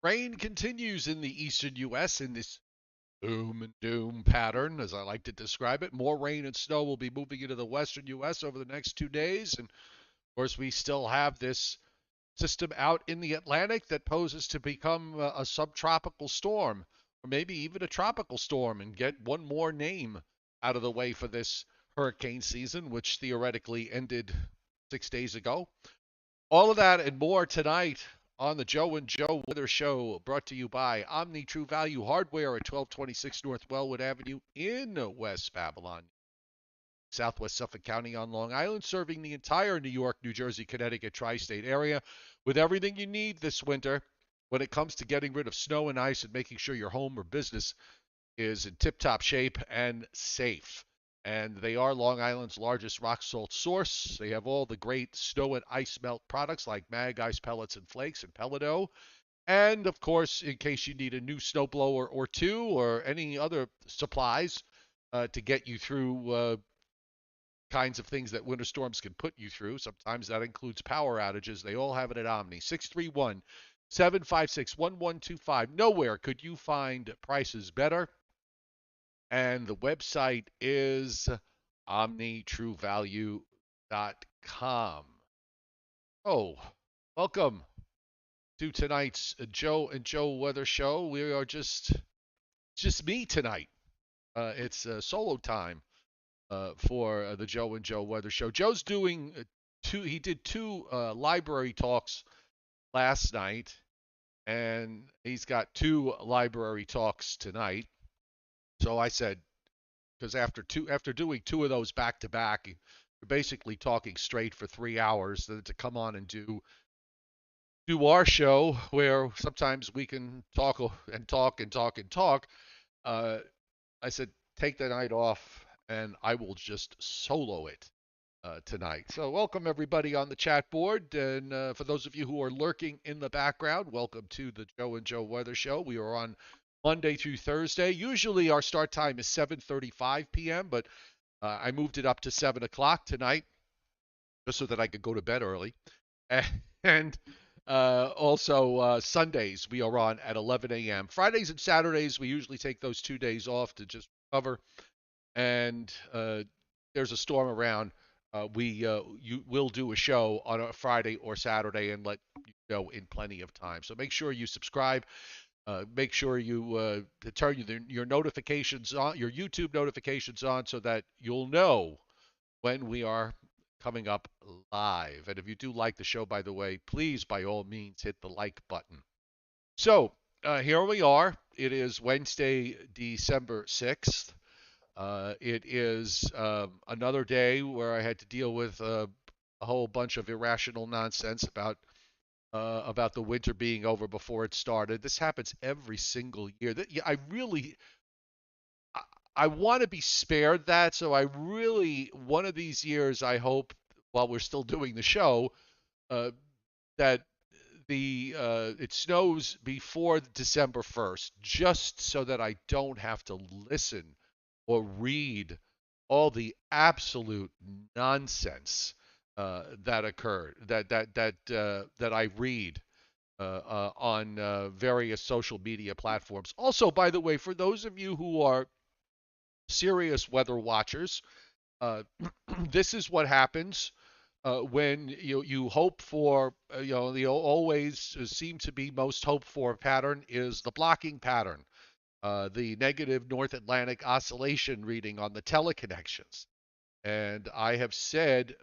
Rain continues in the eastern U.S. in this boom and doom pattern, as I like to describe it. More rain and snow will be moving into the western U.S. over the next 2 days. And of course, we still have this system out in the Atlantic that poses to become a subtropical storm, or maybe even a tropical storm, and get one more name out of the way for this hurricane season, which theoretically ended 6 days ago. All of that and more tonight on the Joe and Joe Weather Show, brought to you by Omni True Value Hardware at 1226 North Wellwood Avenue in West Babylon, Southwest Suffolk County on Long Island, serving the entire New York, New Jersey, Connecticut tri-state area with everything you need this winter when it comes to getting rid of snow and ice and making sure your home or business is in tip-top shape and safe. And they are Long Island's largest rock salt source. They have all the great snow and ice melt products like Mag Ice Pellets and Flakes and Pelledo. And of course, in case you need a new snowblower or two or any other supplies to get you through kinds of things that winter storms can put you through. Sometimes that includes power outages. They all have it at Omni. 631 756 1125. Nowhere could you find prices better. And the website is omnitruevalue.com. Oh, welcome to tonight's Joe and Joe Weather Show. We are just me tonight. It's solo time for the Joe and Joe Weather Show. Joe's doing he did two library talks last night, and he's got two library talks tonight. So I said, because after doing two of those back to back, you're basically talking straight for 3 hours. Then to come on and do our show, where sometimes we can talk and talk and talk and talk. I said, take the night off, and I will just solo it tonight. So welcome everybody on the chat board, and for those of you who are lurking in the background, welcome to the Joe and Joe Weather Show. We are on Monday through Thursday. Usually our start time is 7:35 p.m., but I moved it up to 7 o'clock tonight just so that I could go to bed early. And also Sundays we are on at 11 a.m. Fridays and Saturdays we usually take those 2 days off to just recover. And there's a storm around. You will do a show on a Friday or Saturday and let you know in plenty of time. So make sure you subscribe. Make sure you turn your notifications on, your YouTube notifications on, so that you'll know when we are coming up live. And if you do like the show, by the way, please, by all means, hit the like button. So here we are. It is Wednesday, December 6th. It is another day where I had to deal with a whole bunch of irrational nonsense about the winter being over before it started. This happens every single year. I want to be spared that, so I really, one of these years, I hope, while we're still doing the show, that it snows before December 1st, just so that I don't have to listen or read all the absolute nonsense that occurred, that I read on various social media platforms. Also, by the way, for those of you who are serious weather watchers, this is what happens when you hope for, the always seem to be most hoped for pattern is the blocking pattern, the negative North Atlantic oscillation reading on the teleconnections. And I have said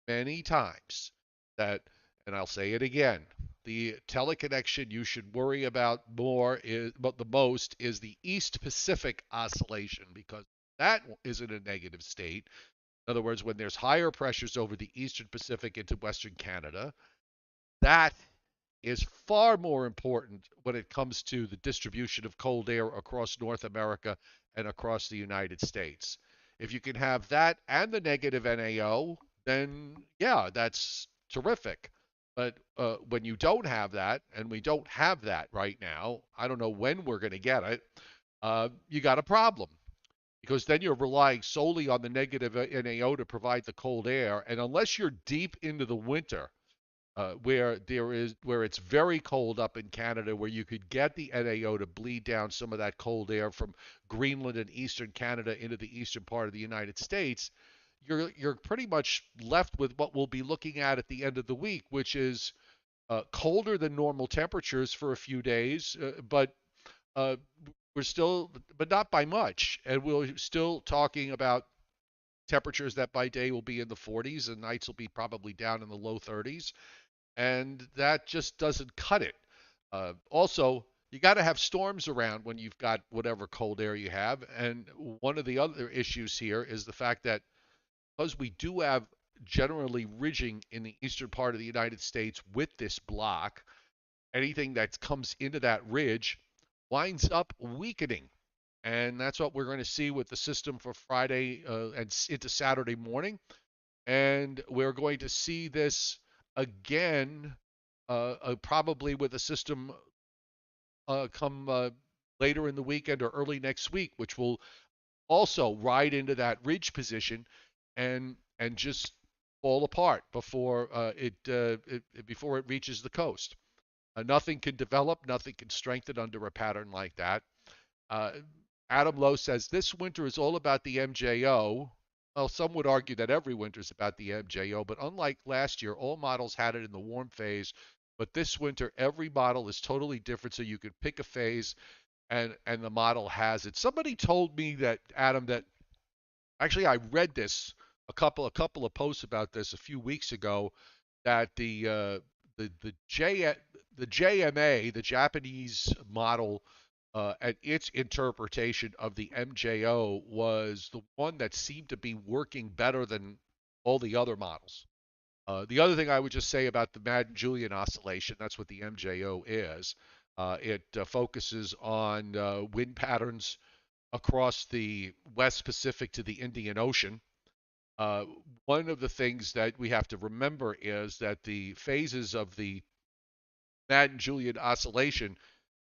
many times that, and I'll say it again, the teleconnection you should worry about the most is the East Pacific oscillation, because that is in a negative state. In other words, when there's higher pressures over the Eastern Pacific into Western Canada, that is far more important when it comes to the distribution of cold air across North America and across the United States. If you can have that and the negative NAO, then yeah, that's terrific. But when you don't have that, and we don't have that right now, I don't know when we're going to get it, you got a problem. Because then you're relying solely on the negative NAO to provide the cold air. And unless you're deep into the winter, where it's very cold up in Canada, where you could get the NAO to bleed down some of that cold air from Greenland and eastern Canada into the eastern part of the United States, you're pretty much left with what we'll be looking at the end of the week, which is colder than normal temperatures for a few days, but uh, we're still, but not by much, and we're still talking about temperatures that by day will be in the 40s and nights will be probably down in the low 30s, and that just doesn't cut it. Also, you got to have storms around when you've got whatever cold air you have, and one of the other issues here is the fact that because we do have generally ridging in the eastern part of the United States with this block, anything that comes into that ridge winds up weakening. And that's what we're going to see with the system for Friday and into Saturday morning. And we're going to see this again, probably with a system come later in the weekend or early next week, which will also ride into that ridge position and just fall apart before it reaches the coast. Nothing can develop, nothing can strengthen under a pattern like that. Uh, Adam Lowe says this winter is all about the MJO. Well, some would argue that every winter is about the MJO, but unlike last year, all models had it in the warm phase. But this winter, every model is totally different, so you could pick a phase, and the model has it. Somebody told me that, Adam, that actually I read this a couple of posts about this a few weeks ago, that the J the JMA, the Japanese model, and its interpretation of the MJO was the one that seemed to be working better than all the other models. The other thing I would just say about the Madden-Julian oscillation, that's what the MJO is. It focuses on wind patterns across the West Pacific to the Indian Ocean. Uh, One of the things that we have to remember is that the phases of the Madden-Julian oscillation,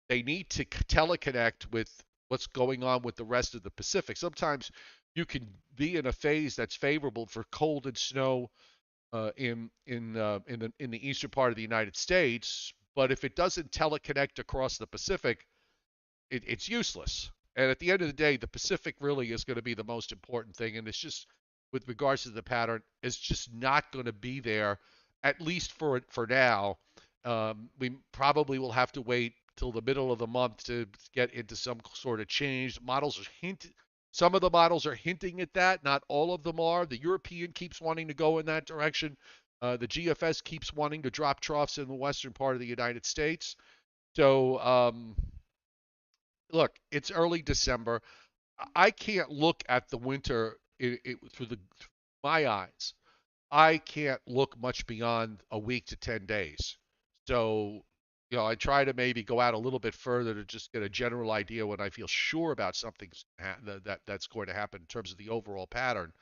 they need to teleconnect with what's going on with the rest of the Pacific. Sometimes you can be in a phase that's favorable for cold and snow in the eastern part of the United States, but if it doesn't teleconnect across the Pacific, it's useless. And at the end of the day, the Pacific really is going to be the most important thing, and it's just with regards to the pattern, it's just not going to be there, at least for now. We probably will have to wait till the middle of the month to get into some sort of change. Models are some of the models are hinting at that. Not all of them are. The European keeps wanting to go in that direction. The GFS keeps wanting to drop troughs in the western part of the United States. So, look, it's early December. I can't look at the winter through my eyes. I can't look much beyond a week to 10 days. So, I try to maybe go out a little bit further to just get a general idea when I feel sure about something that's going to happen in terms of the overall pattern.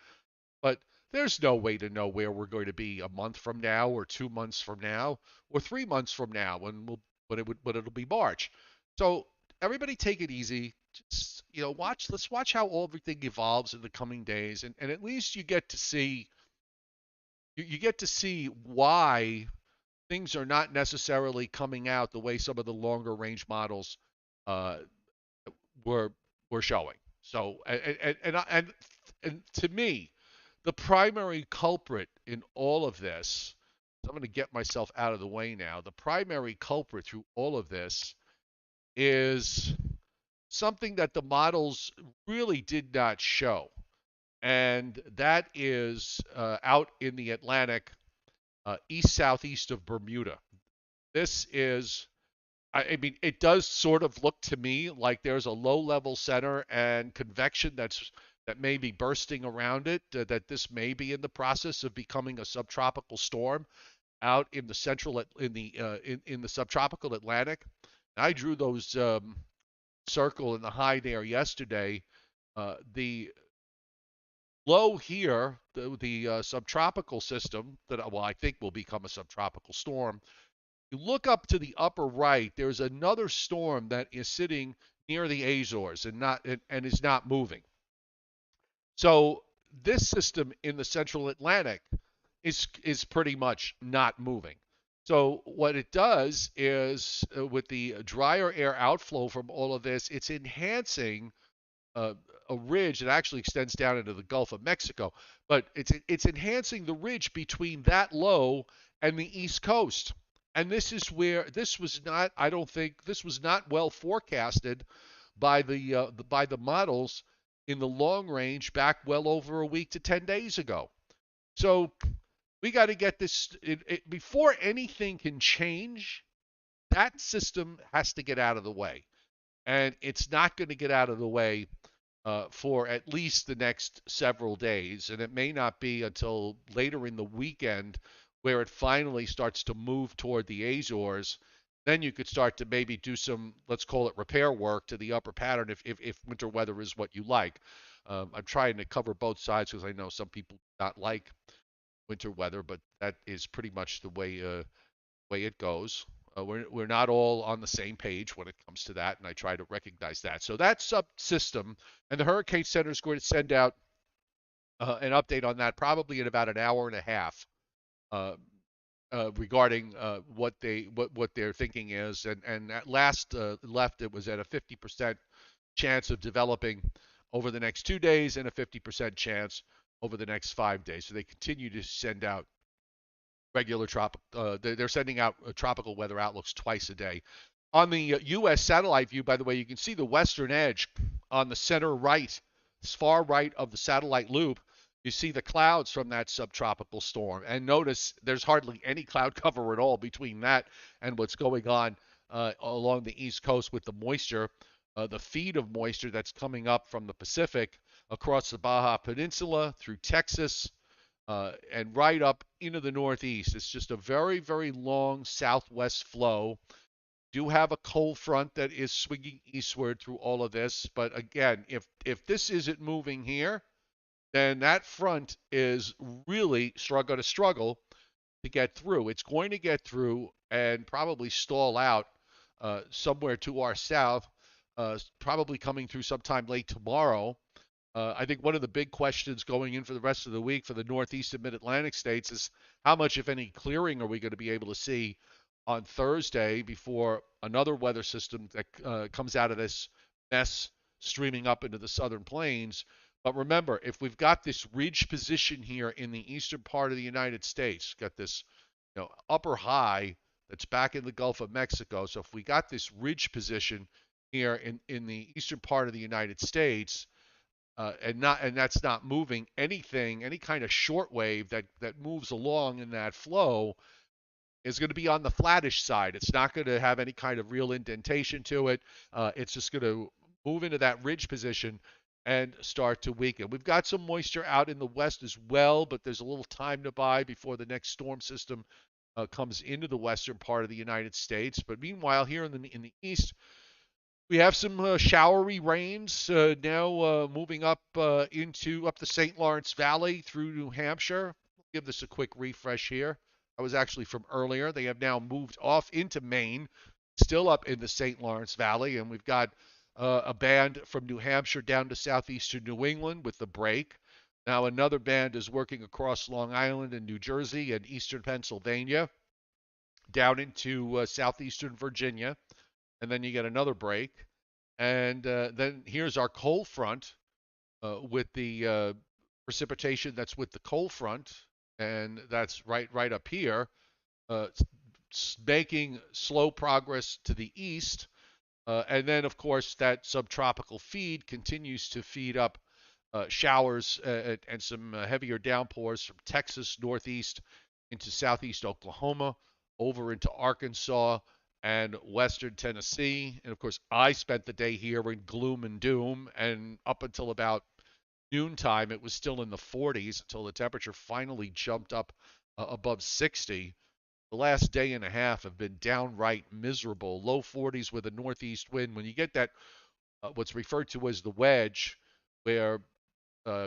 But there's no way to know where we're going to be a month from now, or 2 months from now, or 3 months from now when it'll be March. So everybody take it easy. Just, let's watch how everything evolves in the coming days, and at least you get to see why things are not necessarily coming out the way some of the longer range models uh, were were showing. So, and to me, the primary culprit in all of this, I'm going to get myself out of the way now. The primary culprit through all of this is something that the models really did not show, and that is out in the Atlantic, east southeast of Bermuda. This is, I mean, it does sort of look to me like there's a low-level center and convection that may be bursting around it. That this may be in the process of becoming a subtropical storm out in the central in the subtropical Atlantic. I drew those circle in the high there yesterday. The low here, the subtropical system that, well, I think will become a subtropical storm. You look up to the upper right, there's another storm that is sitting near the Azores and is not moving. So this system in the central Atlantic is pretty much not moving. So what it does is, with the drier air outflow from all of this, it's enhancing uh, a ridge that actually extends down into the Gulf of Mexico, but it's enhancing the ridge between that low and the East Coast. And this is where this was not. I don't think this was not well forecasted by the models in the long range back well over a week to 10 days ago. So we got to get this before anything can change. That system has to get out of the way, and it's not going to get out of the way for at least the next several days, and it may not be until later in the weekend where it finally starts to move toward the Azores. Then you could start to maybe do some, let's call it repair work to the upper pattern if winter weather is what you like. I'm trying to cover both sides because I know some people do not like winter weather, but that is pretty much the way it goes. We're not all on the same page when it comes to that, and I try to recognize that. So that subsystem, and the Hurricane Center is going to send out an update on that probably in about an hour and a half uh, regarding what their thinking is. And at last left, it was at a 50% chance of developing over the next 2 days and a 50% chance over the next 5 days. So they continue to send out regular tropical. They're sending out tropical weather outlooks twice a day. On the U.S. satellite view, by the way, you can see the western edge on the center right, far right of the satellite loop. You see the clouds from that subtropical storm. And notice there's hardly any cloud cover at all between that and what's going on along the East Coast with the moisture, the feed of moisture that's coming up from the Pacific across the Baja Peninsula through Texas, and right up into the Northeast. It's just a very, very long southwest flow. Do have a cold front that is swinging eastward through all of this, but again, if this isn't moving here, then that front is really struggle to get through. It's going to get through and probably stall out somewhere to our south, probably coming through sometime late tomorrow. I think one of the big questions going in for the rest of the week for the Northeast and Mid-Atlantic states is how much, if any, clearing are we going to be able to see on Thursday before another weather system that comes out of this mess streaming up into the southern plains. But remember, if we've got this ridge position here in the eastern part of the United States, got this upper high that's back in the Gulf of Mexico. So if we got this ridge position here in the eastern part of the United States, and that's not moving anything, any kind of short wave that moves along in that flow is going to be on the flattish side. It's not going to have any kind of real indentation to it. It's just going to move into that ridge position and start to weaken. We've got some moisture out in the west as well, but there's a little time to buy before the next storm system comes into the western part of the United States. But meanwhile, here in the east, we have some showery rains now moving up into up the St. Lawrence Valley through New Hampshire. Give this a quick refresh here. I was actually from earlier. They have now moved off into Maine, still up in the St. Lawrence Valley, and we've got a band from New Hampshire down to southeastern New England with the break. Now another band is working across Long Island and New Jersey and eastern Pennsylvania down into southeastern Virginia, and then you get another break. And then here's our cold front with the precipitation that's with the cold front, and that's right up here, uh, making slow progress to the east. And then, of course, that subtropical feed continues to feed up showers and some heavier downpours from Texas northeast into southeast Oklahoma, over into Arkansas and western Tennessee. And of course, I spent the day here in gloom and doom, and up until about noontime, it was still in the 40s until the temperature finally jumped up above 60. The last day and a half have been downright miserable. Low 40s with a northeast wind. When you get that, what's referred to as the wedge, where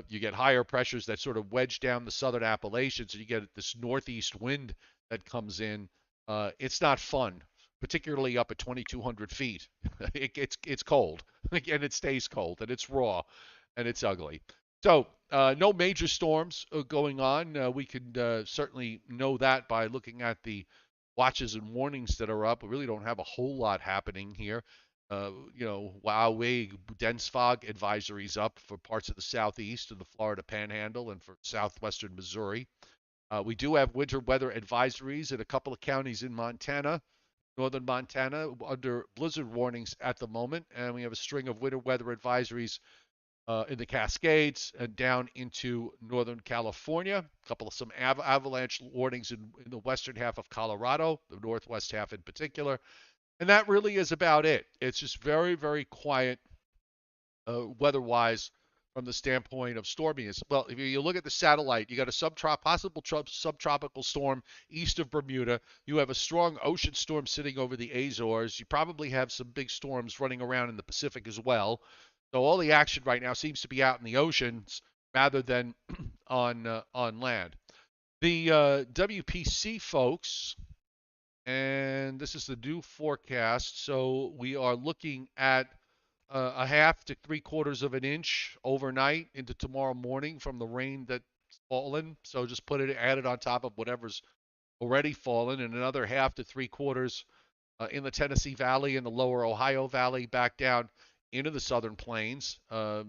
you get higher pressures that sort of wedge down the southern Appalachians, and you get this northeast wind that comes in. It's not fun, particularly up at 2,200 feet. It's cold, and it stays cold, and it's raw, and it's ugly. So no major storms going on. We can certainly know that by looking at the watches and warnings that are up. We really don't have a whole lot happening here. Huawei dense fog advisories up for parts of the southeast and the Florida Panhandle and for southwestern Missouri. We do have winter weather advisories in a couple of counties in Montana, northern Montana, under blizzard warnings at the moment, and we have a string of winter weather advisories in the Cascades and down into Northern California. A couple of some avalanche warnings in the western half of Colorado, the northwest half in particular. And that really is about it. It's just very, very quiet weather-wise from the standpoint of storminess. Well, if you look at the satellite, you got a possible subtropical storm east of Bermuda. You have a strong ocean storm sitting over the Azores. You probably have some big storms running around in the Pacific as well. So all the action right now seems to be out in the oceans rather than on land. The WPC folks, and this is the new forecast. So we are looking at a half to 3/4 of an inch overnight into tomorrow morning from the rain that's fallen. So just add it on top of whatever's already fallen, and another half to 3/4 in the Tennessee Valley and the lower Ohio Valley back down into the southern plains. A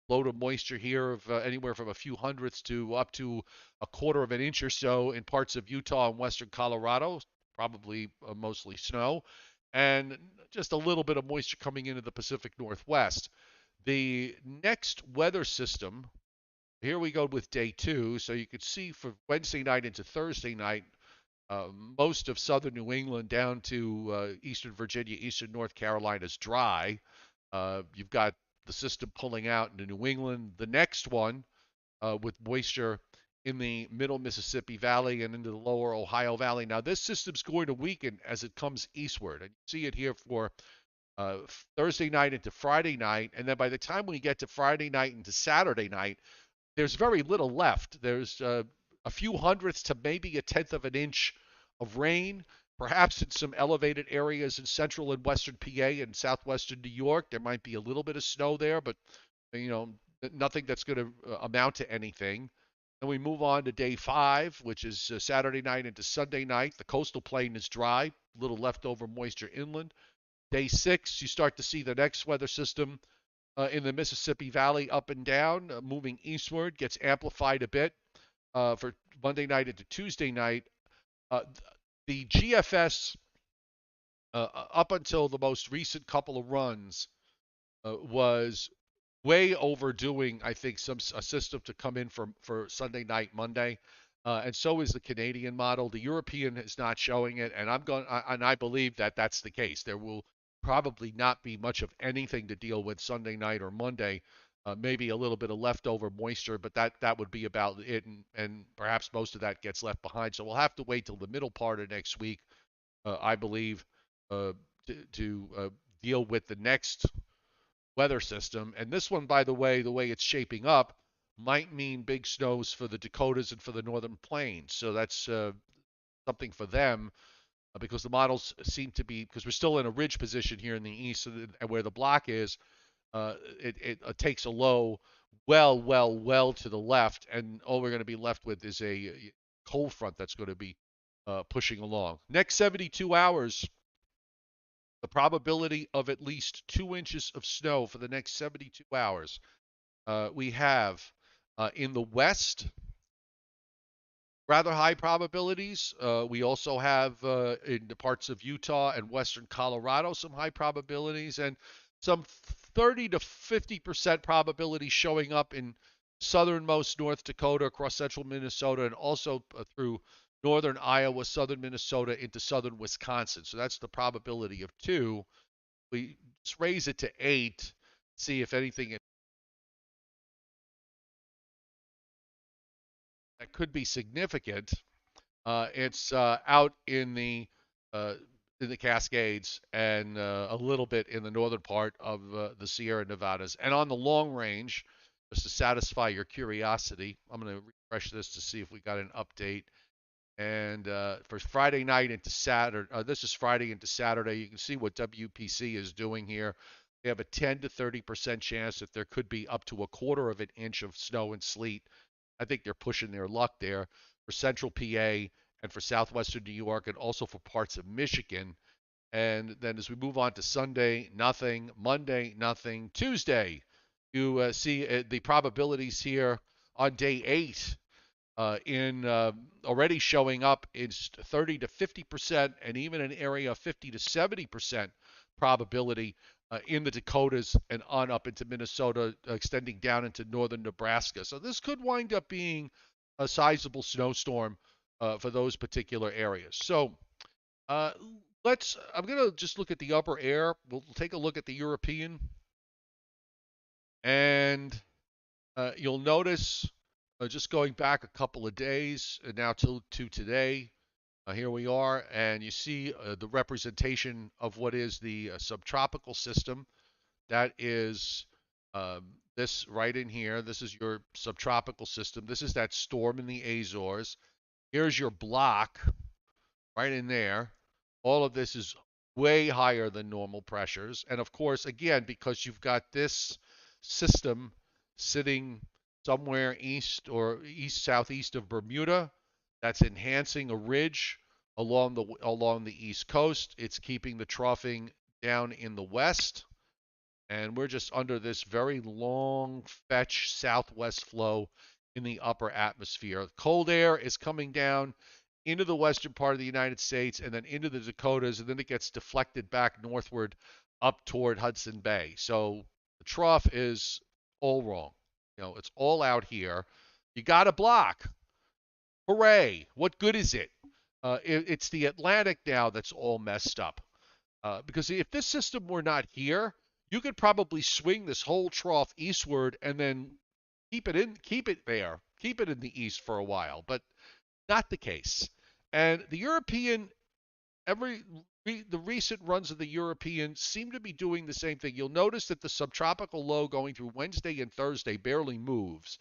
load of moisture here of anywhere from a few hundredths to up to a 1/4 of an inch or so in parts of Utah and western Colorado, probably mostly snow, and just a little bit of moisture coming into the Pacific Northwest. The next weather system, here we go with day 2, so you could see for Wednesday night into Thursday night, most of southern New England down to eastern Virginia, eastern North Carolina is dry. You've got the system pulling out into New England. The next one with moisture in the middle Mississippi Valley and into the lower Ohio Valley. Now, this system's going to weaken as it comes eastward. And you see it here for Thursday night into Friday night. And then by the time we get to Friday night into Saturday night, there's very little left. There's a few hundredths to maybe a tenth of an inch of rain. Perhaps in some elevated areas in central and western PA and southwestern New York, there might be a little bit of snow there, but nothing that's going to amount to anything. Then we move on to day 5, which is Saturday night into Sunday night. The coastal plain is dry, a little leftover moisture inland. Day 6, you start to see the next weather system in the Mississippi Valley up and down, moving eastward, gets amplified a bit for Monday night into Tuesday night. The GFS, up until the most recent couple of runs, was way overdoing, I think, a system to come in for Sunday night, Monday, and so is the Canadian model. The European is not showing it, and I believe that that's the case. There will probably not be much of anything to deal with Sunday night or Monday. Maybe a little bit of leftover moisture, but that would be about it, and perhaps most of that gets left behind. So we'll have to wait till the middle part of next week, I believe, to deal with the next weather system. And this one, by the way it's shaping up, might mean big snows for the Dakotas and for the northern plains. So that's something for them. Because the models seem to be, because we're still in a ridge position here in the east, and where the block is, it takes a low well to the left, and all we're going to be left with is a cold front that's going to be pushing along. Next 72 hours, the probability of at least 2 inches of snow for the next 72 hours. We have in the west, rather high probabilities. We also have in the parts of Utah and western Colorado some high probabilities, and some 30 to 50% probability showing up in southernmost North Dakota, across central Minnesota, and also through northern Iowa, southern Minnesota, into southern Wisconsin. So that's the probability of 2. We just raise it to 8, see if anything that could be significant. It's out in the Cascades and a little bit in the northern part of the Sierra Nevadas. And on the long range, just to satisfy your curiosity, I'm going to refresh this to see if we got an update. And for Friday night into Saturday, this is Friday into Saturday, you can see what WPC is doing here. They have a 10 to 30% chance that there could be up to a 1/4 of an inch of snow and sleet. I think they're pushing their luck there for central PA and for southwestern New York, and also for parts of Michigan. And then as we move on to Sunday, nothing. Monday, nothing. Tuesday, you see the probabilities here on day 8 in already showing up is 30 to 50%, and even an area of 50 to 70% probability in the Dakotas and on up into Minnesota, extending down into northern Nebraska. So this could wind up being a sizable snowstorm for those particular areas. So uh, I'm going to just look at the upper air. We'll take a look at the European, and you'll notice just going back a couple of days, now to today, here we are, and you see the representation of what is the subtropical system. That is this right in here. This is your subtropical system. This is that storm in the Azores. Here's your block right in there. All of this is way higher than normal pressures. And of course, again, because you've got this system sitting somewhere east southeast of Bermuda, that's enhancing a ridge along the east coast. It's keeping the troughing down in the west, and we're just under this very long fetch southwest flow in the upper atmosphere. Cold air is coming down into the western part of the United States and then into the Dakotas, and then it gets deflected back northward up toward Hudson Bay. So the trough is all wrong. It's all out here. You got a block. Hooray. What good is it? It's the Atlantic now that's all messed up. Because if this system were not here, you could probably swing this whole trough eastward and then keep it there, keep it in the east for a while. But not the case. And the European, the recent runs of the European seem to be doing the same thing. You'll notice that the subtropical low going through Wednesday and Thursday barely moves.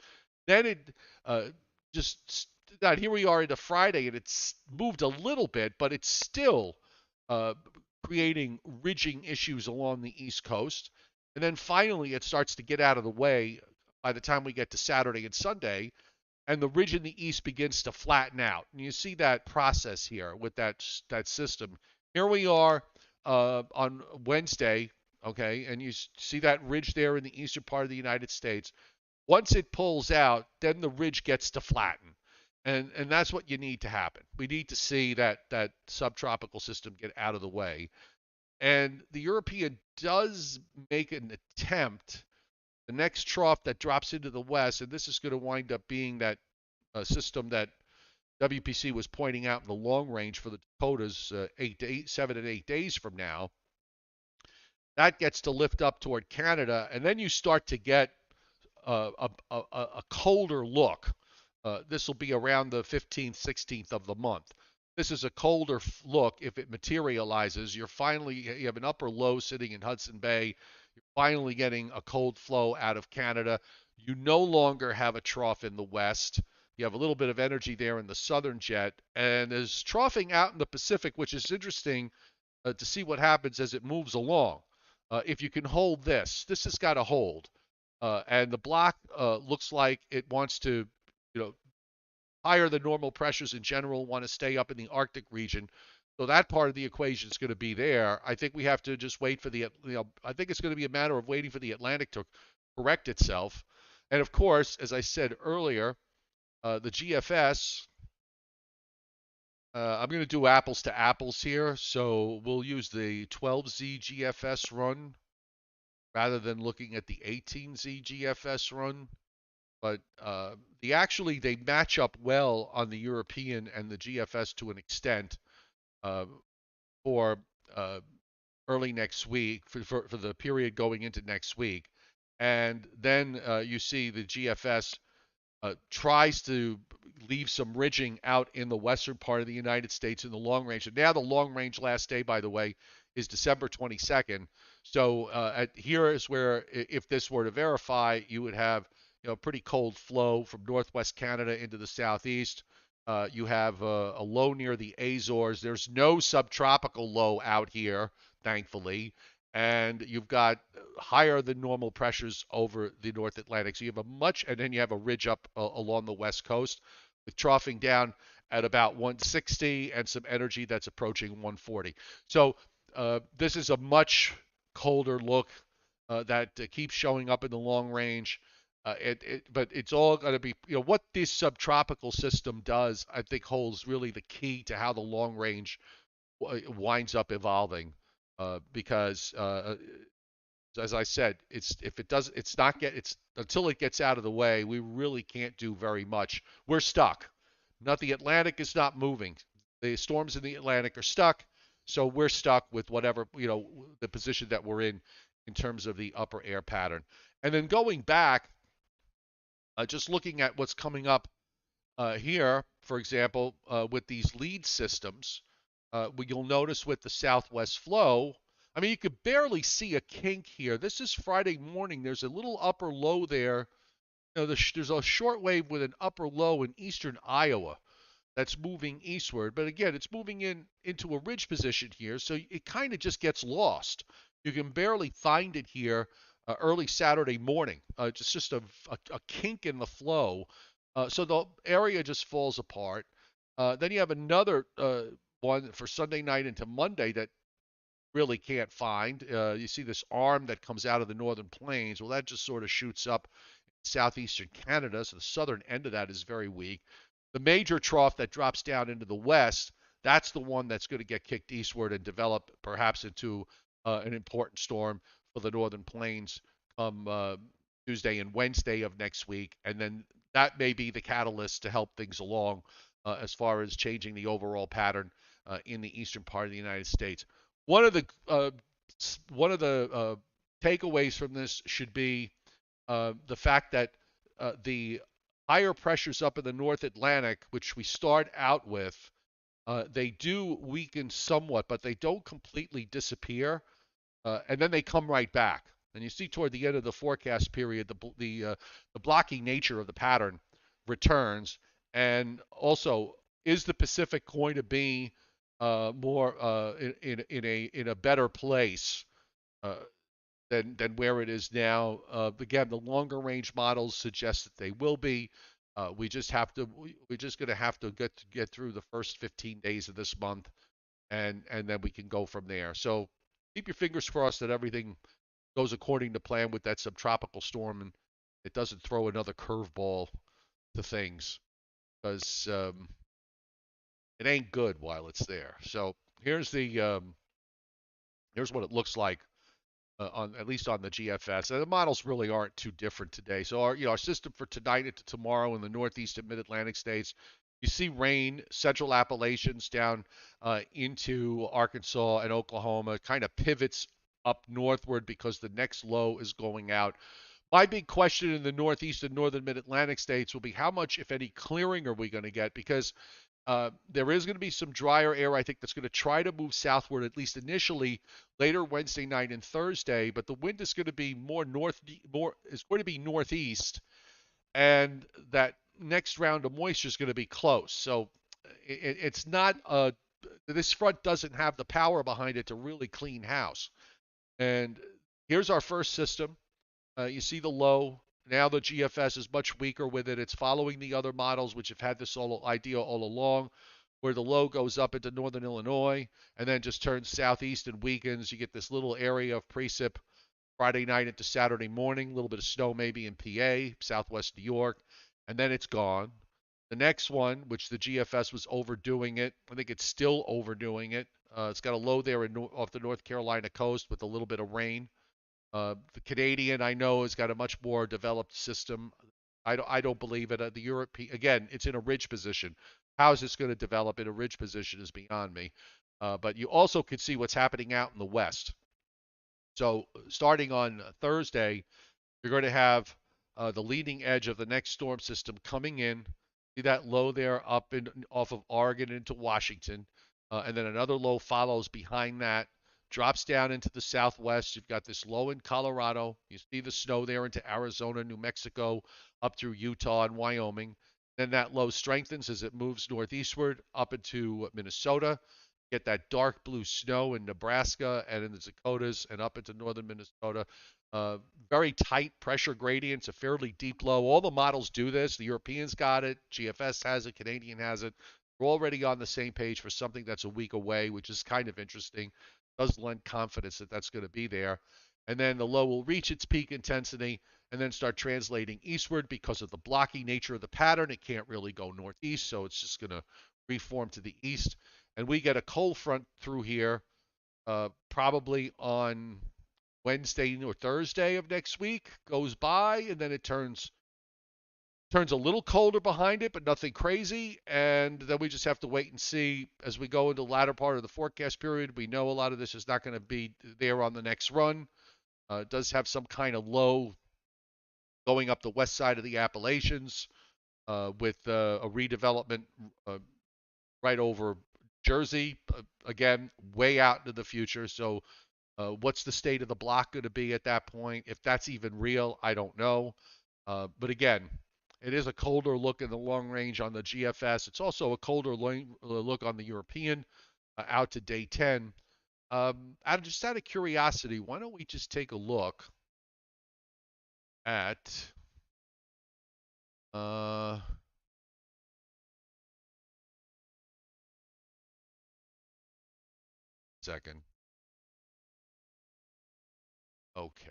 Then it just here we are into Friday, and it's moved a little bit, but it's still creating ridging issues along the East Coast. And then finally, it starts to get out of the way by the time we get to Saturday and Sunday, and the ridge in the east begins to flatten out. And you see that process here with that system. Here we are on Wednesday, okay, and you see that ridge there in the eastern part of the United States. Once it pulls out, then the ridge gets to flatten. And that's what you need to happen. We need to see that subtropical system get out of the way. And the European does make an attempt. The next trough that drops into the west, and this is going to wind up being that system that WPC was pointing out in the long range for the Dakotas 7 and 8 days from now. That gets to lift up toward Canada, and then you start to get a colder look. This will be around the 15th, 16th of the month. This is a colder look if it materializes. You have an upper low sitting in Hudson Bay. You're finally getting a cold flow out of Canada. You no longer have a trough in the west. You have a little bit of energy there in the southern jet. And there's troughing out in the Pacific, which is interesting to see what happens as it moves along. If you can hold this has got to hold. And the block looks like it wants to, higher than normal pressures in general want to stay up in the Arctic region. So that part of the equation is going to be there. I think we have to just wait for I think it's going to be a matter of waiting for the Atlantic to correct itself. And of course, as I said earlier, the GFS, I'm going to do apples to apples here. So we'll use the 12Z GFS run rather than looking at the 18Z GFS run. But they match up well on the European and the GFS to an extent for early next week, for the period going into next week. And then you see the GFS tries to leave some ridging out in the western part of the United States in the long range. And now the long range last day, by the way, is December 22nd. So here is where, if this were to verify, you would have pretty cold flow from northwest Canada into the southeast. You have a low near the Azores. There's no subtropical low out here, thankfully. And you've got higher than normal pressures over the North Atlantic. So you have and then you have a ridge up along the west coast with troughing down. at about 160 and some energy that's approaching 140. So this is a much colder look that keeps showing up in the long range. But it's all going to be, what this subtropical system does, I think, holds really the key to how the long range winds up evolving. Because as I said, it's until it gets out of the way, we really can't do very much. We're stuck. Not the Atlantic is not moving. The storms in the Atlantic are stuck, so we're stuck with whatever the position that we're in terms of the upper air pattern. And then going back, just looking at what's coming up here, for example, with these lead systems, you'll notice with the southwest flow, I mean, you could barely see a kink here. This is Friday morning. There's a little upper low there. There's a short wave with an upper low in eastern Iowa that's moving eastward. But again, it's moving into a ridge position here, so it kind of just gets lost. You can barely find it here early Saturday morning. It's just a kink in the flow. So the area just falls apart. Then you have another one for Sunday night into Monday that really can't find. You see this arm that comes out of the northern plains. Well, that just sort of shoots up southeastern Canada, so the southern end of that is very weak. The major trough that drops down into the west, that's the one that's going to get kicked eastward and develop perhaps into an important storm for the northern plains come Tuesday and Wednesday of next week. And then that may be the catalyst to help things along as far as changing the overall pattern in the eastern part of the United States. One of the takeaways from this should be the fact that the higher pressures up in the North Atlantic, which we start out with, they do weaken somewhat, but they don't completely disappear, and then they come right back. And you see toward the end of the forecast period, the blocky nature of the pattern returns. And also, is the Pacific going to be more in a better place than where it is now? Again, the longer range models suggest that they will be. We're just going to have to get through the first 15 days of this month, and then we can go from there. So keep your fingers crossed that everything goes according to plan with that subtropical storm, and it doesn't throw another curveball to things, because it ain't good while it's there. So here's what it looks like on at least on the GFS. And the models really aren't too different today. So our system for tonight into tomorrow in the northeast and mid-Atlantic states, you see rain, central Appalachians down into Arkansas and Oklahoma, kind of pivots up northward because the next low is going out. My big question in the northeast and northern mid-Atlantic states will be how much, if any, clearing are we going to get? Because there is going to be some drier air, I think, that's going to try to move southward, at least initially, later Wednesday night and Thursday. But the wind is going to be northeast, and that next round of moisture is going to be close. So it's not this front doesn't have the power behind it to really clean house. And here's our first system. You see the low. Now the GFS is much weaker with it. It's following the other models, which have had this idea all along, where the low goes up into northern Illinois and then just turns southeast and weakens. You get this little area of precip Friday night into Saturday morning, a little bit of snow maybe in PA, southwest New York, and then it's gone. The next one, which the GFS was overdoing it, I think it's still overdoing it. It's got a low there off the North Carolina coast with a little bit of rain. The Canadian, I know, has got a much more developed system. I don't believe it. The European, again, it's in a ridge position. How is this going to develop in a ridge position is beyond me. But you also can see what's happening out in the west. So starting on Thursday, you're going to have the leading edge of the next storm system coming in. See that low there up off of Oregon into Washington. And then another low follows behind that. Drops down into the southwest. You've got this low in Colorado. You see the snow there into Arizona, New Mexico, up through Utah and Wyoming. Then that low strengthens as it moves northeastward up into Minnesota. Get that dark blue snow in Nebraska and in the Dakotas and up into northern Minnesota. Very tight pressure gradients, a fairly deep low. All the models do this. The Europeans got it. GFS has it. Canadian has it. We're already on the same page for something that's a week away, which is kind of interesting. Does lend confidence that that's going to be there. And then the low will reach its peak intensity and then start translating eastward because of the blocky nature of the pattern. It can't really go northeast, so it's just going to reform to the east. And we get a cold front through here probably on Wednesday or Thursday of next week, goes by, and then it turns a little colder behind it, but nothing crazy. And then we just have to wait and see as we go into the latter part of the forecast period. We know a lot of this is not going to be there on the next run. It does have some kind of low going up the west side of the Appalachians with a redevelopment right over Jersey. Again, way out into the future. So what's the state of the block going to be at that point? If that's even real, I don't know. But again, it is a colder look in the long range on the GFS. It's also a colder look on the European out to day 10. Just out of curiosity, why don't we just take a look at second. Okay.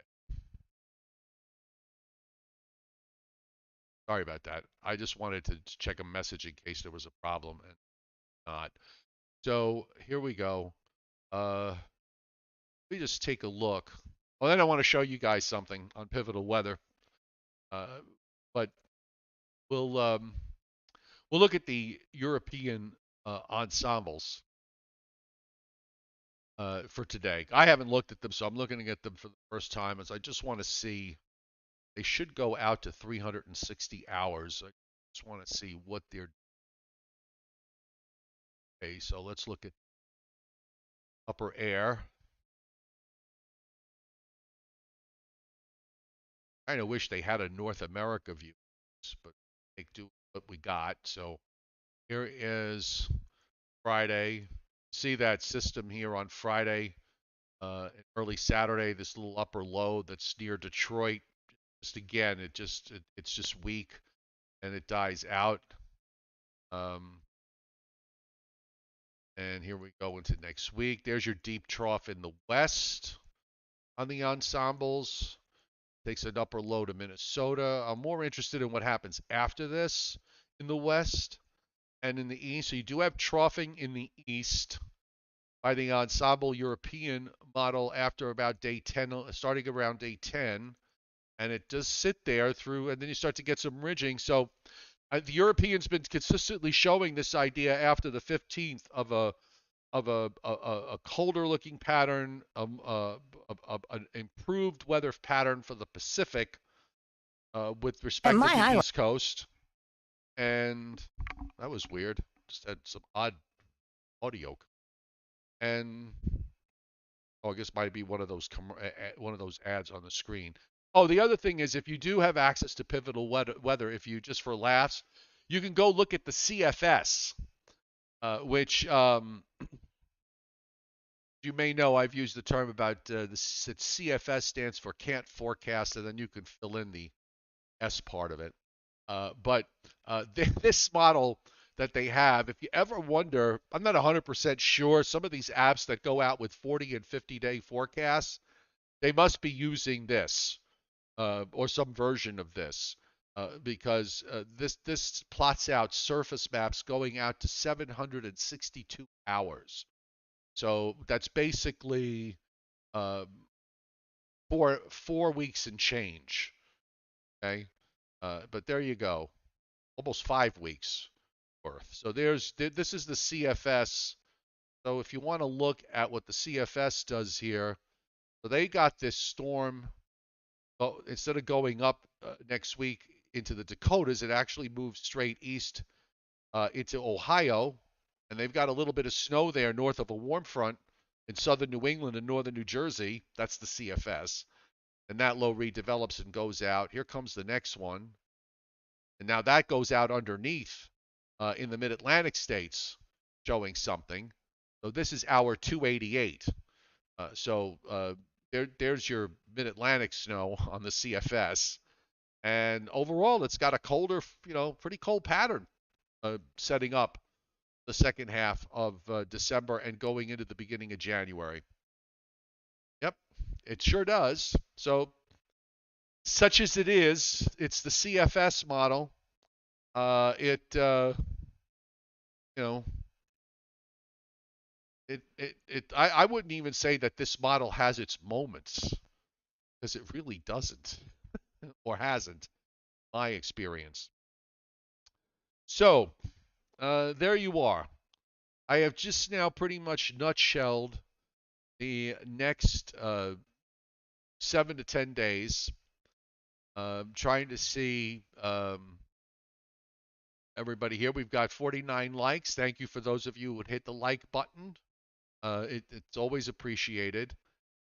Sorry about that. I just wanted to check a message in case there was a problem and not. So here we go. Let me just take a look. Well, then I want to show you guys something on pivotal weather. But we'll look at the European ensembles for today. I haven't looked at them, so I'm looking at them for the first time as I just want to see. They should go out to 360 hours. I just want to see what they're. Okay, so let's look at upper air. I kind of wish they had a North America view, but they do what we got. So here is Friday. See that system here on Friday, early Saturday. This little upper low that's near Detroit. Just again, it's just weak, and it dies out. And here we go into next week. There's your deep trough in the west on the ensembles. Takes an upper low to Minnesota. I'm more interested in what happens after this in the west and in the east. So you do have troughing in the east by the ensemble European model after about day 10, starting around day 10. And it does sit there through, and then you start to get some ridging. So the European's been consistently showing this idea after the 15th of a colder looking pattern, an improved weather pattern for the Pacific with respect to the East Coast. And that was weird. Just had some odd audio. And I guess might be one of those ads on the screen. Oh, the other thing is if you do have access to pivotal weather, if you just for laughs, you can go look at the CFS, which you may know I've used the term about the CFS stands for can't forecast, and then you can fill in the S part of it. But this model that they have, if you ever wonder, I'm not 100% sure, some of these apps that go out with 40 and 50-day forecasts, they must be using this or some version of this. Because this plots out surface maps going out to 762 hours. So that's basically four weeks and change. Okay, but there you go, almost 5 weeks worth. So this is the CFS. So if you want to look at what the CFS does here, so they got this storm. Instead of going up next week into the Dakotas, it actually moves straight east into Ohio, and they've got a little bit of snow there north of a warm front in southern New England and northern New Jersey. That's the CFS. And that low redevelops and goes out. Here comes the next one. And now that goes out underneath in the mid-Atlantic states, showing something. So this is our 288. There's your mid-Atlantic snow on the CFS. And overall, it's got a colder, pretty cold pattern setting up the second half of December and going into the beginning of January. Yep, it sure does. So, such as it is, it's the CFS model. You know, I wouldn't even say that this model has its moments because it really doesn't or hasn't, my experience. So, there you are. I have just now pretty much nutshelled the next 7 to 10 days. Trying to see everybody here. We've got 49 likes. Thank you for those of you who would hit the like button. It's always appreciated.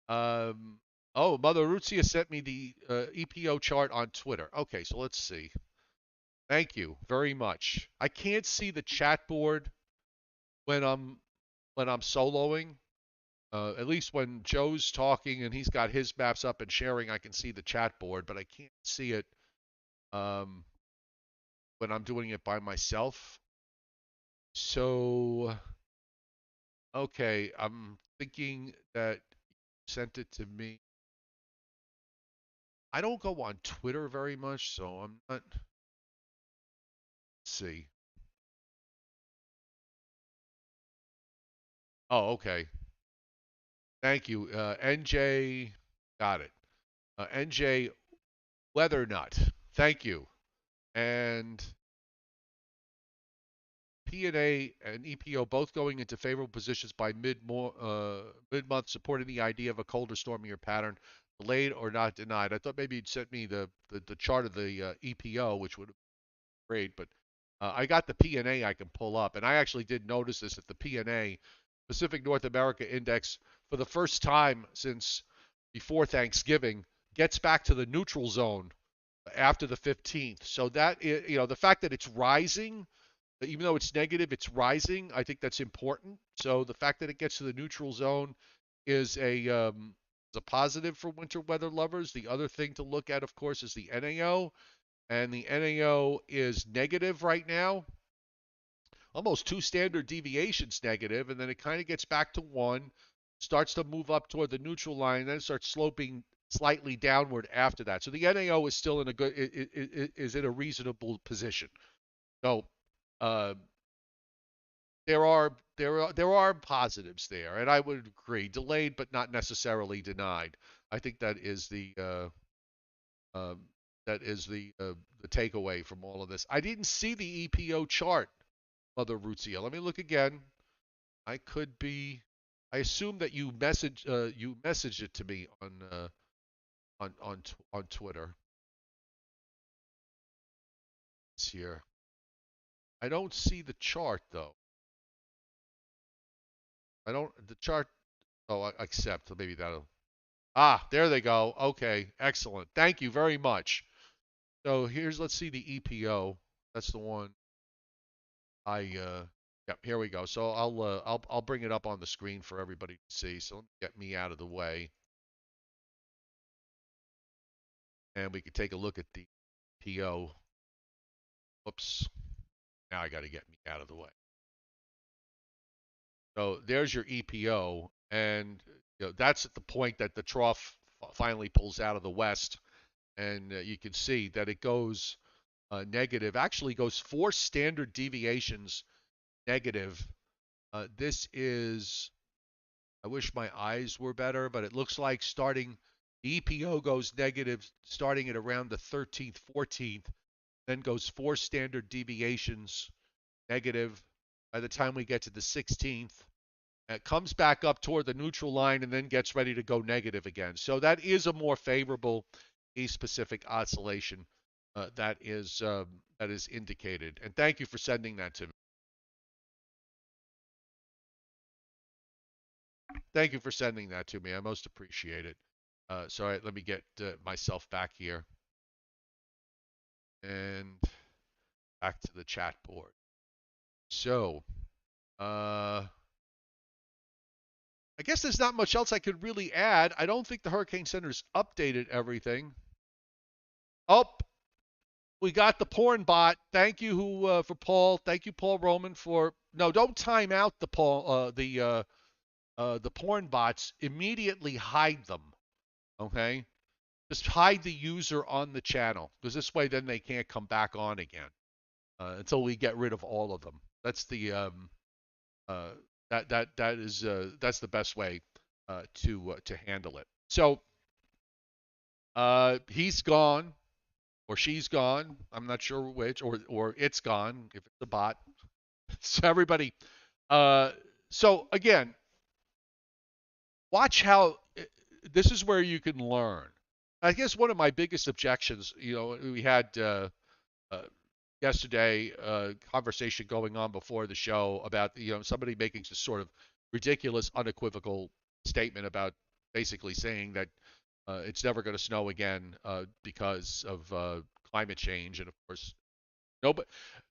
Um, oh, Mother Ruzia sent me the EPO chart on Twitter. Okay, so let's see. Thank you very much. I can't see the chat board when I'm soloing. At least when Joe's talking and he's got his maps up and sharing, I can see the chat board, but I can't see it um, when I'm doing it by myself. So, okay, I'm thinking that you sent it to me. I don't go on Twitter very much, so I'm not. Let's see. Oh, okay. Thank you. NJ, got it. NJ Weather Nut. Thank you. And P&A and EPO both going into favorable positions by mid-month, supporting the idea of a colder, stormier pattern, delayed or not denied. I thought maybe you'd sent me the chart of the EPO, which would have been great, but I got the P&A I can pull up, and I actually did notice this at the P&A Pacific North America Index for the first time since before Thanksgiving gets back to the neutral zone after the 15th. So that the fact that it's rising, even though it's negative, it's rising. I think that's important. So the fact that it gets to the neutral zone is a positive for winter weather lovers. The other thing to look at, of course, is the NAO, and the NAO is negative right now, almost 2 standard deviations negative, and then it kind of gets back to 1, starts to move up toward the neutral line, and then starts sloping slightly downward after that. So the NAO is still in a good is in a reasonable position. So uh, there are positives there, and I would agree. Delayed, but not necessarily denied. I think uh, that is the takeaway from all of this. I didn't see the EPO chart, Mother Ruzia. Let me look again. I could be. I assume that you messaged it to me on Twitter. It's here. I don't see the chart though. I don't the chart. Oh, I accept. So maybe that'll. Ah, there they go. Okay, excellent. Thank you very much. So let's see the EPO. That's the one yep, here we go. So I'll bring it up on the screen for everybody to see. So let me get me out of the way, and we can take a look at the PO. Whoops. Now I got to get me out of the way. So there's your EPO, and that's at the point that the trough finally pulls out of the west, and you can see that it goes negative. Actually, goes 4 standard deviations negative. This is. I wish my eyes were better, but it looks like the EPO goes negative starting at around the 13th, 14th, then goes 4 standard deviations negative by the time we get to the 16th. It comes back up toward the neutral line and then gets ready to go negative again. So that is a more favorable East Pacific oscillation that is indicated. And thank you for sending that to me. Thank you for sending that to me. I most appreciate it. So let me get myself back here and back to the chat board. So, I guess there's not much else I could really add. I don't think the Hurricane Center's updated everything. Oh, We got the porn bot. Thank you for Paul. Thank you, Paul Roman, for no. Don't time out the porn bots. Immediately hide them. Okay, just hide the user on the channel because this way then they can't come back on again until we get rid of all of them. That's the uh, that's the best way to handle it. So he's gone or she's gone. I'm not sure which, or it's gone if it's a bot. So everybody. Uh, so again, watch how this is where you can learn. I guess one of my biggest objections, we had uh, yesterday a conversation going on before the show about somebody making this sort of ridiculous, unequivocal statement about basically saying that it's never going to snow again because of climate change, and of course, no. But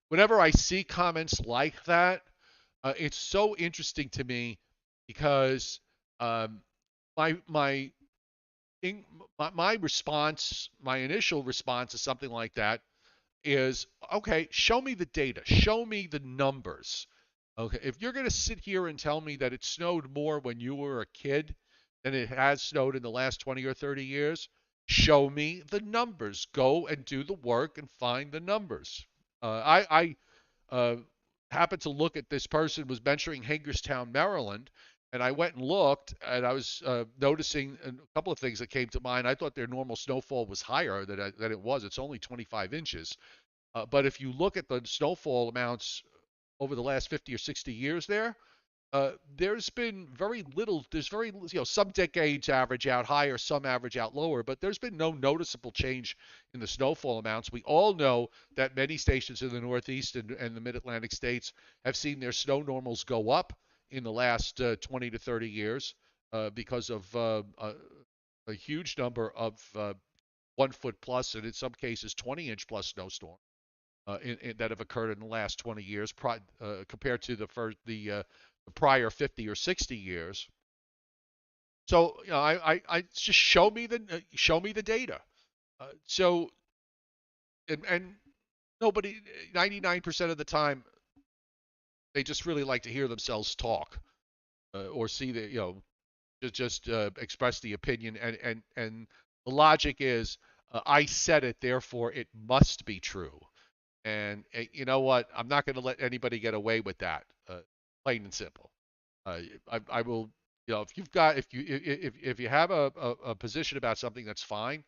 whenever I see comments like that, it's so interesting to me because um, my my my response, my initial response to something like that is, okay, show me the data, show me the numbers. Okay, if you're going to sit here and tell me that it snowed more when you were a kid than it has snowed in the last 20 or 30 years, show me the numbers. Go and do the work and find the numbers. I happened to look at this person was mentioning Hagerstown, Maryland, and I went and looked, and I was noticing a couple of things that came to mind. I thought their normal snowfall was higher than it was. It's only 25 inches. But if you look at the snowfall amounts over the last 50 or 60 years there, there's been very little. There's very, some decades average out higher, some average out lower, but there's been no noticeable change in the snowfall amounts. We all know that many stations in the Northeast and the Mid-Atlantic states have seen their snow normals go up in the last 20 to 30 years because of a huge number of 1 foot plus, and in some cases 20-inch plus snowstorms that have occurred in the last 20 years, compared to the prior 50 or 60 years. So I just show me the data. So and nobody, 99% of the time, they just really like to hear themselves talk or see the just express the opinion, and the logic is I said it, therefore it must be true. And you know what? I'm not going to let anybody get away with that. Plain and simple. I will. If you've got if you have a position about something, that's fine.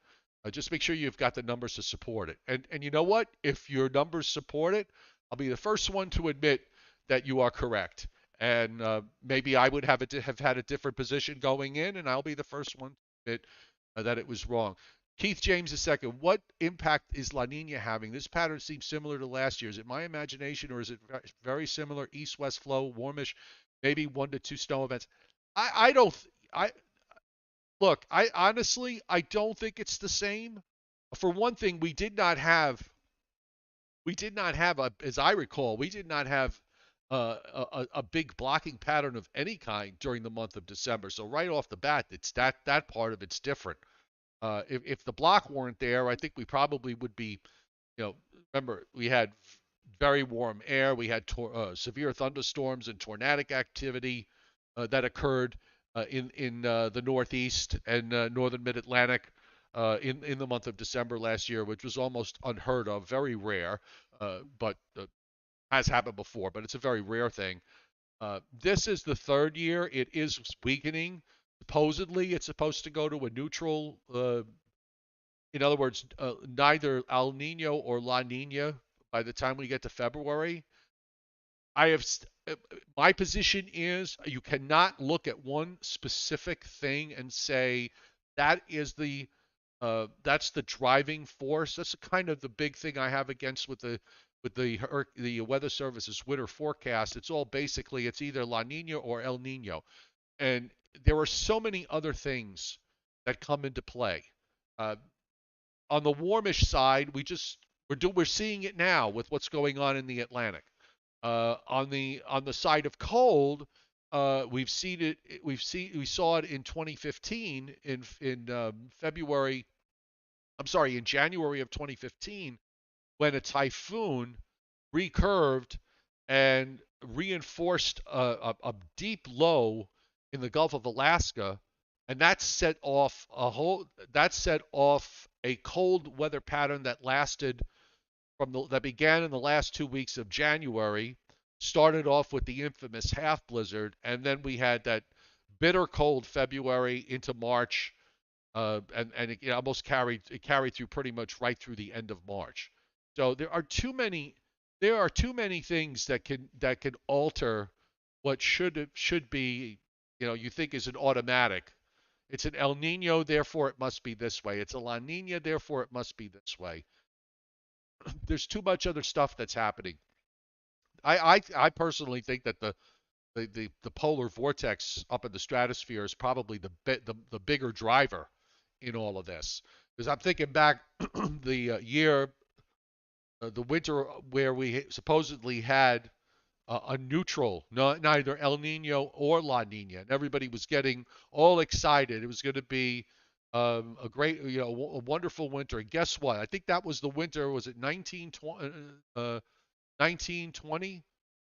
Just make sure you've got the numbers to support it. And you know what? If your numbers support it, I'll be the first one to admit that you are correct. And maybe I would have had a different position going in, and I'll be the first one to admit that it was wrong. Keith James II, what impact is La Nina having? This pattern seems similar to last year. Is it my imagination, or is it very similar? East-west flow, warmish, maybe 1 to 2 snow events. I don't. I look. I honestly, I don't think it's the same. For one thing, we did not have. We did not have as I recall, we did not have a big blocking pattern of any kind during the month of December. So right off the bat, it's that part of it's different. If the block weren't there, I think we probably would be, remember we had very warm air, we had severe thunderstorms and tornadic activity that occurred in the Northeast and northern Mid-Atlantic in the month of December last year, which was almost unheard of, very rare, but has happened before, but it's a very rare thing. This is the third year. It is weakening. Supposedly, it's supposed to go to a neutral. In other words, neither El Nino or La Nina by the time we get to February. I have my position is you cannot look at one specific thing and say that is that's the driving force. That's kind of the big thing I have against with the Weather Service's winter forecast. It's all basically it's either La Nina or El Nino, and there are so many other things that come into play. Uh, on the warmish side, we're seeing it now with what's going on in the Atlantic. On the side of cold, we've seen it. We saw it in 2015 in February. I'm sorry, in January of 2015. when a typhoon recurved and reinforced a deep low in the Gulf of Alaska, and that set off a cold weather pattern that lasted that began in the last 2 weeks of January, started off with the infamous half blizzard, and then we had that bitter cold February into March, and it almost carried through pretty much right through the end of March. So there are too many things that can alter what should be, you think is an automatic. It's an El Nino, therefore it must be this way. It's a La Nina, therefore it must be this way. There's too much other stuff that's happening. I personally think that the polar vortex up in the stratosphere is probably the bigger driver in all of this. Because I'm thinking back the winter where we supposedly had a neutral, neither El Nino or La Nina, and everybody was getting all excited. It was going to be a great, a wonderful winter. And guess what? I think that was the winter. Was it 1920?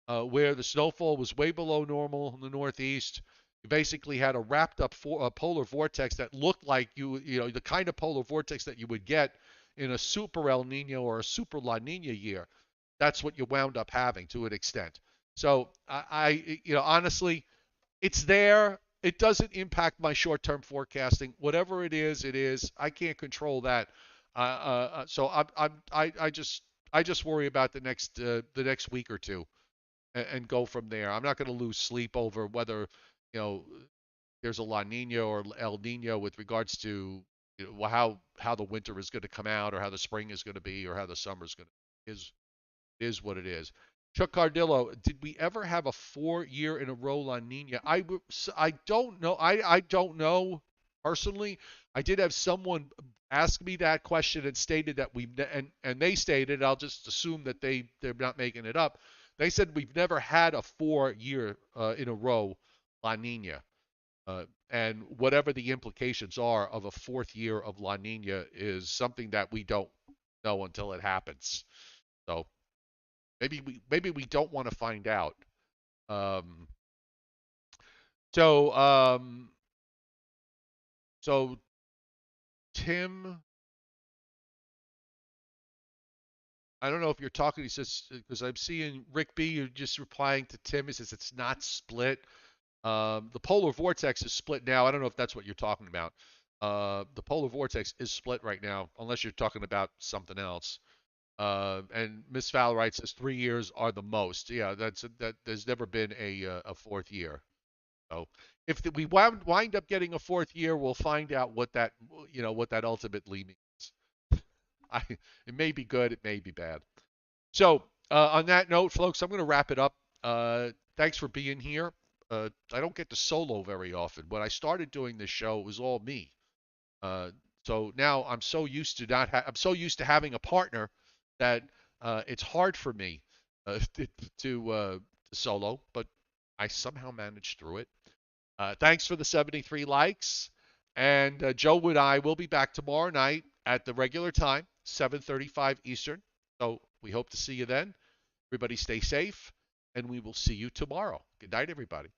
Where the snowfall was way below normal in the Northeast. You basically had a wrapped up polar vortex that looked like the kind of polar vortex that you would get in a super El Nino or a super La Nina year. That's what you wound up having to an extent. So honestly, it's there. It doesn't impact my short-term forecasting. Whatever it is, it is. I can't control that. So I just worry about the next week or two and go from there. I'm not going to lose sleep over whether you know there's a La Nina or El Nino with regards to how the winter is going to come out or how the spring is going to be or how the summer is going to is what it is. Chuck Cardillo, did we ever have a 4 year in a row La Nina? I don't know. I don't know personally. I did have someone ask me that question and stated that and they stated, I'll just assume that they're not making it up. They said we've never had a 4 year in a row La Nina. And whatever the implications are of a fourth year of La Nina is something that we don't know until it happens. So maybe we don't want to find out. Um, so um, so Tim, I don't know if you're talking. He says because I'm seeing Rick B. You're just replying to Tim. He says it's not split. The polar vortex is split now. I don't know if that's what you're talking about. The polar vortex is split right now, unless you're talking about something else. And Miss Fowler writes says 3 years are the most. Yeah, that. There's never been a fourth year. So if we wind up getting a fourth year, we'll find out what that ultimately means. It may be good, it may be bad. So on that note, folks, I'm going to wrap it up. Thanks for being here. I don't get to solo very often. When I started doing this show, it was all me. Uh, so now I'm so used to I'm so used to having a partner that it's hard for me to solo, but I somehow managed through it. Thanks for the 73 likes. And Joe and I will be back tomorrow night at the regular time, 7:35 Eastern. So we hope to see you then. Everybody stay safe, and we will see you tomorrow. Good night, everybody.